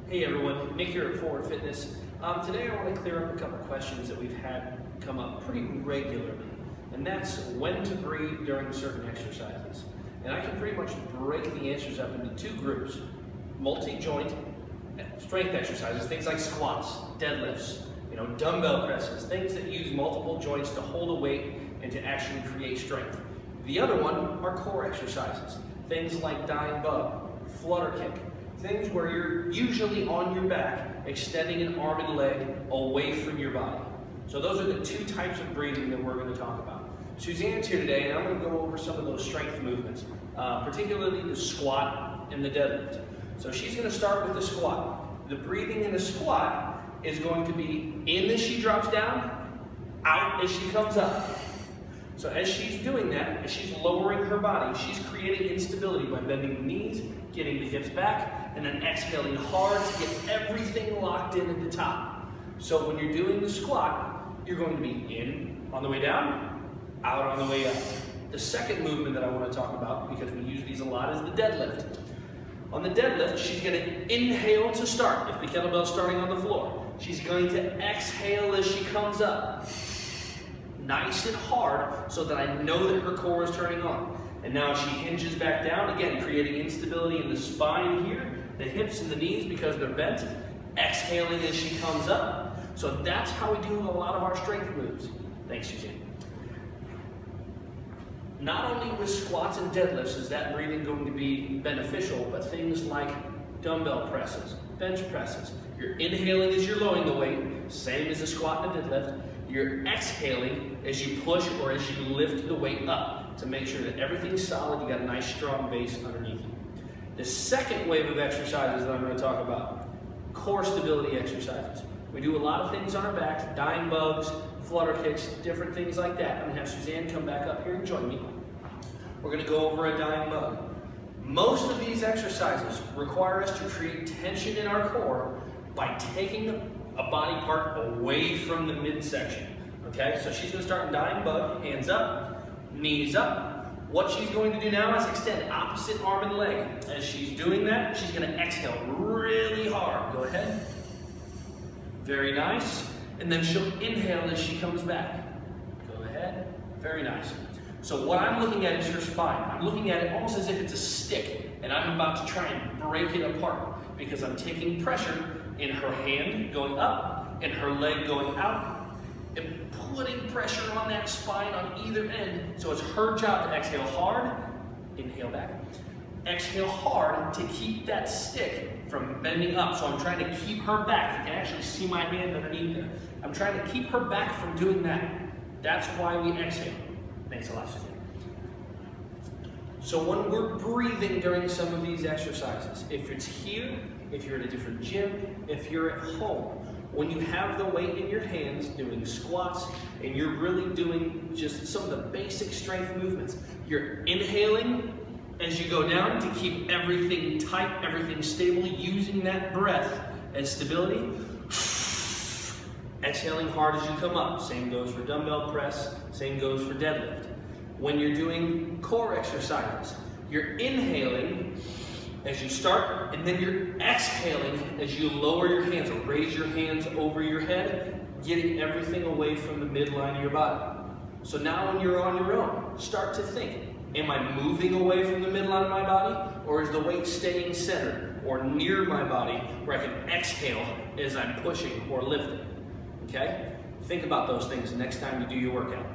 Hey everyone, Nick here at Forward Fitness. Today I want to clear up a couple questions that we've had come up pretty regularly, and that's when to breathe during certain exercises. And I can pretty much break the answers up into two groups: multi-joint strength exercises, things like squats, deadlifts, dumbbell presses, things that use multiple joints to hold a weight and to actually create strength. The other one are core exercises, things like dying bug, flutter kick, things where you're usually on your back, extending an arm and leg away from your body. So those are the two types of breathing that we're going to talk about. Suzanne's here today, and I'm going to go over some of those strength movements, particularly the squat and the deadlift. So she's going to start with the squat. The breathing in the squat is going to be in as she drops down, out as she comes up. So as she's doing that, as she's lowering her body, she's creating instability by bending the knees, getting the hips back, and then exhaling hard to get everything locked in at the top. So when you're doing the squat, you're going to be in on the way down, out on the way up. The second movement that I want to talk about, because we use these a lot, is the deadlift. On the deadlift, she's going to inhale to start. If the kettlebell's starting on the floor, she's going to exhale as she comes up. Nice and hard so that I know that her core is turning on. And now she hinges back down, again, creating instability in the spine here, the hips and the knees because they're bent, exhaling as she comes up. So that's how we do a lot of our strength moves. Thanks, Suzanne. Not only with squats and deadlifts is that breathing going to be beneficial, but things like dumbbell presses, bench presses. You're inhaling as you're lowering the weight, same as a squat and a deadlift. You're exhaling as you push or as you lift the weight up to make sure that everything's solid, you got a nice strong base underneath you. The second wave of exercises that I'm going to talk about, core stability exercises. We do a lot of things on our backs, dying bugs, flutter kicks, different things like that. I'm going to have Suzanne come back up here and join me. We're going to go over a dying bug. Most of these exercises require us to create tension in our core by taking a body part away from the midsection. Okay, so she's going to start in dying bug, hands up, knees up. What she's going to do now is extend opposite arm and leg. As she's doing that, she's going to exhale really hard. Go ahead. Very nice. And then she'll inhale as she comes back. Go ahead. Very nice. So what I'm looking at is her spine. I'm looking at it almost as if it's a stick, and I'm about to try and break it apart because I'm taking pressure in her hand going up and her leg going out and putting pressure on that spine on either end. So it's her job to exhale hard, inhale back. Exhale hard to keep that stick from bending up. So I'm trying to keep her back. You can actually see my hand underneath there. I'm trying to keep her back from doing that. That's why we exhale. Thanks a lot, Suzanne. So when we're breathing during some of these exercises, if it's here, if you're at a different gym, if you're at home, when you have the weight in your hands doing squats and you're really doing just some of the basic strength movements, you're inhaling as you go down to keep everything tight, everything stable, using that breath as stability. Exhaling hard as you come up. Same goes for dumbbell press, same goes for deadlift. When you're doing core exercises, you're inhaling as you start, and then you're exhaling as you lower your hands or raise your hands over your head, getting everything away from the midline of your body. So now when you're on your own, start to think, am I moving away from the midline of my body, or is the weight staying centered or near my body where I can exhale as I'm pushing or lifting? Okay? Think about those things the next time you do your workout.